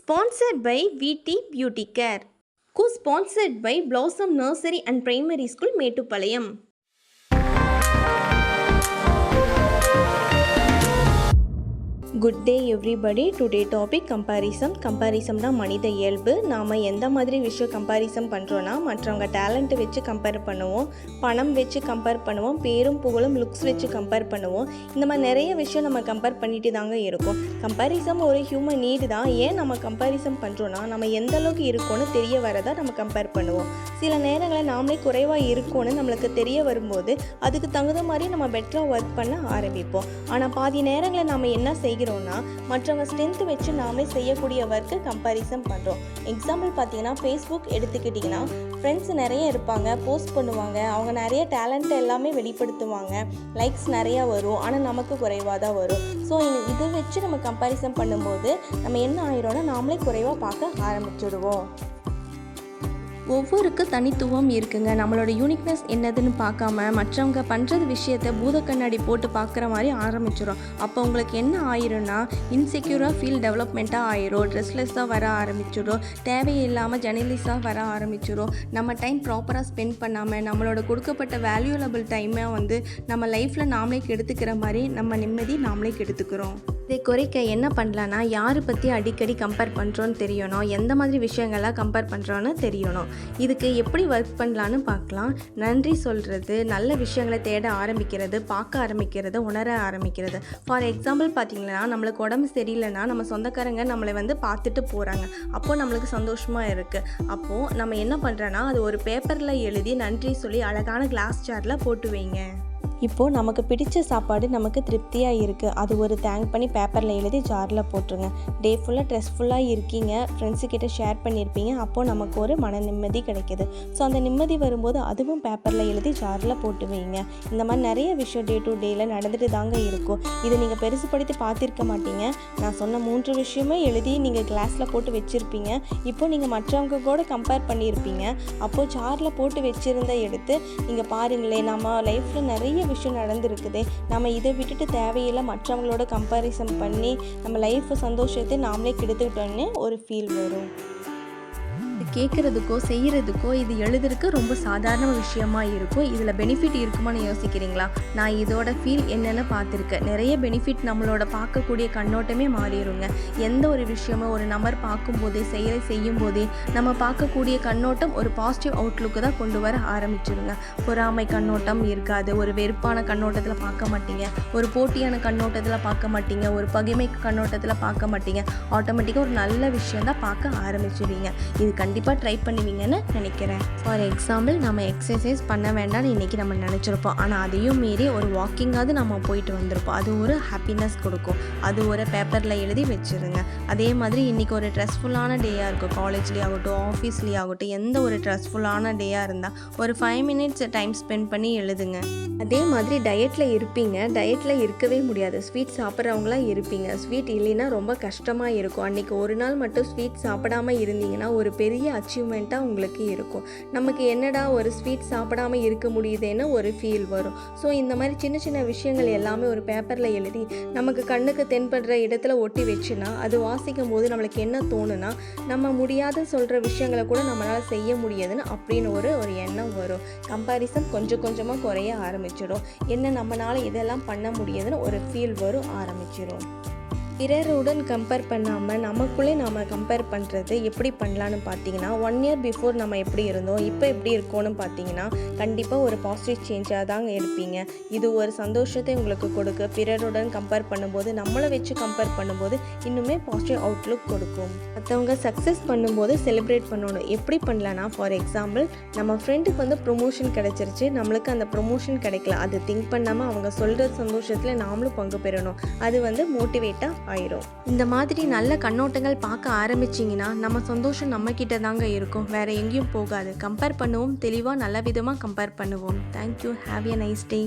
Sponsored by VT Beauty Care. Co-sponsored by Blossom Nursery and Primary School, Mettupalayam. Good day everybody. Today topic comparison தான் மனித இயல்பு. நாம் எந்த மாதிரி விஷயம் கம்பேரிசம் பண்ணுறோன்னா, மற்றவங்க டேலண்ட்டை வச்சு கம்பேர் பண்ணுவோம், பணம் வச்சு கம்பேர் பண்ணுவோம், பேரும் புகழும் லுக்ஸ் வச்சு கம்பேர் பண்ணுவோம். இந்த மாதிரி நிறைய விஷயம் நம்ம கம்பேர் பண்ணிட்டு தாங்க இருக்கோம். கம்பேரிசம் ஒரு ஹியூமன் நீடு தான். ஏன் நம்ம கம்பேரிசம் பண்ணுறோன்னா, நம்ம எந்த அளவுக்கு இருக்கோன்னு தெரிய வரதா நம்ம கம்பேர் பண்ணுவோம். சில நேரங்களில் நாமளே குறைவாக இருக்கோன்னு நம்மளுக்கு தெரிய வரும்போது அதுக்கு தகுந்த மாதிரி நம்ம பெட்டராக ஒர்க் பண்ண ஆரம்பிப்போம். ஆனால் பாதி நேரங்களில் நம்ம என்ன செய்கிறோம், மற்றவங்க ஸ்ட்ரென்த் வச்சு நாமளே செய்யக்கூடிய ஒர்க்கு கம்பேரிசன் பண்ணுறோம். எக்ஸாம்பிள் பார்த்தீங்கன்னா, ஃபேஸ்புக் எடுத்துக்கிட்டிங்கன்னா, ஃப்ரெண்ட்ஸ் நிறைய இருப்பாங்க, போஸ்ட் பண்ணுவாங்க, அவங்க நிறைய டேலண்ட்டை எல்லாமே வெளிப்படுத்துவாங்க, லைக்ஸ் நிறையா வரும், ஆனால் நமக்கு குறைவாக தான் வரும். ஸோ இதை வச்சு நம்ம கம்பேரிசன் பண்ணும்போது நம்ம என்ன ஆயிரோம்னா, நாமளே குறைவாக பார்க்க ஆரம்பிச்சிடுவோம். ஒவ்வொருக்கு தனித்துவம் இருக்குங்க. நம்மளோட யூனிக்னஸ் என்னதுன்னு பார்க்காம மற்றவங்க பண்ணுறது விஷயத்தை பூத கண்ணாடி போட்டு பார்க்குற மாதிரி ஆரம்பிச்சிடும். அப்போ உங்களுக்கு என்ன ஆயிரும்னா, இன்செக்யூராக ஃபீல் டெவலப்மெண்ட்டாக ஆயிரும், ட்ரெஸ்லெஸ்ஸாக வர ஆரம்பிச்சிடும், தேவையில்லாமல் ஜெர்னலிஸாக வர ஆரம்பிச்சிடும். நம்ம டைம் ப்ராப்பராக ஸ்பெண்ட் பண்ணாமல் நம்மளோட கொடுக்கப்பட்ட வேல்யூலபிள் டைமை நம்ம லைஃப்பில் நாமளே கெடுத்துக்கிற மாதிரி நம்ம நிம்மதி நாமளே கெடுத்துக்கிறோம். இதை குறைக்க என்ன பண்ணலான்னா, யாரை பற்றி அடிக்கடி கம்பேர் பண்ணுறோன்னு தெரியணும், எந்த மாதிரி விஷயங்கள்லாம் கம்பேர் பண்ணுறோன்னு தெரியணும். இதுக்கு எப்படி ஒர்க் பண்ணலான்னு பார்க்கலாம். நன்றி சொல்கிறது, நல்ல விஷயங்களை தேட ஆரம்பிக்கிறது, பார்க்க ஆரம்பிக்கிறது, உணர ஆரம்பிக்கிறது. ஃபார் எக்ஸாம்பிள் பார்த்திங்கன்னா, நம்மளுக்கு உடம்பு சரியில்லைன்னா நம்ம சொந்தக்காரங்க நம்மளை பார்த்துட்டு போகிறாங்க, அப்போது நம்மளுக்கு சந்தோஷமாக இருக்குது. அப்போது நம்ம என்ன பண்ணுறோன்னா, அது ஒரு பேப்பரில் எழுதி நன்றி சொல்லி அழகான கிளாஸ் ஜாரில் போட்டு வைங்க. இப்போது நமக்கு பிடிச்ச சாப்பாடு நமக்கு திருப்தியாக இருக்குது, அது ஒரு தேங்க் பண்ணி பேப்பரில் எழுதி ஜாரில் போட்டுருங்க. டே ஃபுல்லாக ஸ்ட்ரெஸ்ஃபுல்லாக இருக்கீங்க, ஃப்ரெண்ட்ஸுக்கிட்ட ஷேர் பண்ணியிருப்பீங்க, அப்போது நமக்கு ஒரு மன நிம்மதி கிடைக்கிது. ஸோ அந்த நிம்மதி வரும்போது அதுவும் பேப்பரில் எழுதி ஜாரில் போட்டு வைங்க. இந்த மாதிரி நிறைய விஷயம் டே டு டேயில் நடந்துட்டு தாங்க இருக்கும். இதை நீங்கள் பெருசுப்படுத்தி பார்த்துருக்க மாட்டீங்க. நான் சொன்ன 3 விஷயமே எழுதி நீங்கள் கிளாஸில் போட்டு வச்சுருப்பீங்க. இப்போது நீங்கள் மற்றவங்க கூட கம்பேர் பண்ணியிருப்பீங்க. அப்போது ஜாரில் போட்டு வச்சுருந்த எடுத்து நீங்கள் பாருங்களேன், நம்ம லைஃப்பில் நிறைய விஷயம் நடந்துருக்குது. நம்ம இதை விட்டுட்டு தேவையில்லை மற்றவங்களோட கம்பேரிசன் பண்ணி நம்ம லைஃப் சந்தோஷத்தை நாமளே கெடுத்துக்கிட்டோன்னு ஒரு ஃபீல் வரும். கேட்குறதுக்கோ செய்கிறதுக்கோ இது எழுதுறதுக்கு ரொம்ப சாதாரண விஷயமா இருக்கும். இதில் பெனிஃபிட் இருக்குமான்னு யோசிக்கிறீங்களா? நான் இதோட ஃபீல் என்னென்னு பார்த்துருக்கேன். நிறைய பெனிஃபிட் நம்மளோட பார்க்கக்கூடிய கண்ணோட்டமே மாறிடுங்க. எந்த ஒரு விஷயமோ ஒரு நபர் பார்க்கும்போதே செய்யும் போதே நம்ம பார்க்கக்கூடிய கண்ணோட்டம் ஒரு பாசிட்டிவ் அவுட்லுக்கு தான் கொண்டு வர ஆரம்பிச்சிருங்க. பொறாமை கண்ணோட்டம் இருக்காது, ஒரு வெறுப்பான கண்ணோட்டத்தில் பார்க்க மாட்டீங்க, ஒரு போட்டியான கண்ணோட்டத்தில் பார்க்க மாட்டீங்க, ஒரு பகைமை கண்ணோட்டத்தில் பார்க்க மாட்டீங்க. ஆட்டோமேட்டிக்காக ஒரு நல்ல விஷயம் தான் பார்க்க ஆரம்பிச்சிடுவீங்க. இது கண்டிப்பாக ட்ரை பண்ணுவீங்கன்னு நினைக்கிறேன். ஃபார் எக்ஸாம்பிள், நம்ம எக்ஸசைஸ் பண்ண வேண்டாம்னு இன்றைக்கி நம்ம நினச்சிருப்போம், ஆனால் அதையும் மீறி ஒரு வாக்கிங்காவது நம்ம போயிட்டு வந்திருப்போம். அது ஒரு ஹாப்பினஸ் கொடுக்கும். அது ஒரு பேப்பரில் எழுதி வச்சுருங்க. அதே மாதிரி இன்றைக்கி ஒரு ஸ்ட்ரெஸ்ஃபுல்லான டேயாக இருக்கும், காலேஜ்லேயே ஆகட்டும் ஆஃபீஸ்லேயே ஆகட்டும், எந்த ஒரு ஸ்ட்ரெஸ்ஃபுல்லான டேயாக இருந்தால் ஒரு 5 minutes டைம் ஸ்பெண்ட் பண்ணி எழுதுங்க. அதே மாதிரி டயட்டில் இருப்பீங்க, டயட்டில் இருக்கவே முடியாது, ஸ்வீட் சாப்பிட்றவங்களாம் இருப்பீங்க. ஸ்வீட் இல்லைன்னா ரொம்ப கஷ்டமாக இருக்கும். அன்றைக்கி ஒரு நாள் மட்டும் ஸ்வீட் சாப்பிடாமல் இருந்தீங்கன்னா ஒரு பெரிய அச்சீவ்மெண்ட்டாக உங்களுக்கு இருக்கும். நமக்கு என்னடா ஒரு ஸ்வீட் சாப்பிடாமல் இருக்க முடியுதுன்னு ஒரு ஃபீல் வரும். ஸோ இந்த மாதிரி சின்ன சின்ன விஷயங்கள் எல்லாமே ஒரு பேப்பரில் எழுதி நமக்கு கண்ணுக்கு தென்படுற இடத்துல ஒட்டி வச்சுன்னா, அது வாசிக்கும் போது நம்மளுக்கு என்ன தோணுன்னா, நம்ம முடியாத சொல்கிற விஷயங்களை கூட நம்மளால் செய்ய முடியாதுன்னு அப்படின்னு ஒரு எண்ணம் வரும். கம்பேரிசன் கொஞ்சம் கொஞ்சமாக குறைய ஆரம்பிச்சிடும். என்ன நம்மளால் இதெல்லாம் பண்ண முடியாதுன்னு ஒரு ஃபீல் வரும் ஆரம்பிச்சிடும். பிறருடன் கம்பேர் பண்ணாமல் நமக்குள்ளே நம்ம கம்பேர் பண்ணுறது எப்படி பண்ணலான்னு பார்த்தீங்கன்னா, 1 year பிஃபோர் நம்ம எப்படி இருந்தோம், இப்போ எப்படி இருக்கோன்னு பார்த்தீங்கன்னா, கண்டிப்பாக ஒரு பாசிட்டிவ் சேஞ்சாக தாங்க இருப்பீங்க. இது ஒரு சந்தோஷத்தை உங்களுக்கு கொடுக்க, பிறருடன் கம்பேர் பண்ணும்போது நம்மளை வச்சு கம்பேர் பண்ணும்போது இன்னுமே பாசிட்டிவ் அவுட்லுக் கொடுக்கும். மற்றவங்க சக்ஸஸ் பண்ணும்போது செலிப்ரேட் பண்ணணும். எப்படி பண்ணலான்னா, ஃபார் எக்ஸாம்பிள், நம்ம ஃப்ரெண்டுக்கு ப்ரொமோஷன் கிடச்சிருச்சு, நம்மளுக்கு அந்த ப்ரொமோஷன் கிடைக்கல, அது திங்க் பண்ணாமல் அவங்க சொல்கிற சந்தோஷத்தில் நாமளும் பங்கு பெறணும். அது மோட்டிவேட்டாக ஆயிரும். இந்த மாதிரி நல்ல கண்ணோட்டங்கள் பார்க்க ஆரம்பிச்சிங்கன்னா நம்ம சந்தோஷம் நம்ம கிட்ட தாங்க இருக்கும், வேற எங்கேயும் போகாது. கம்பேர் பண்ணுவோம், தெளிவாக நல்ல விதமாக கம்பேர் பண்ணுவோம். Thank you. Have a nice day.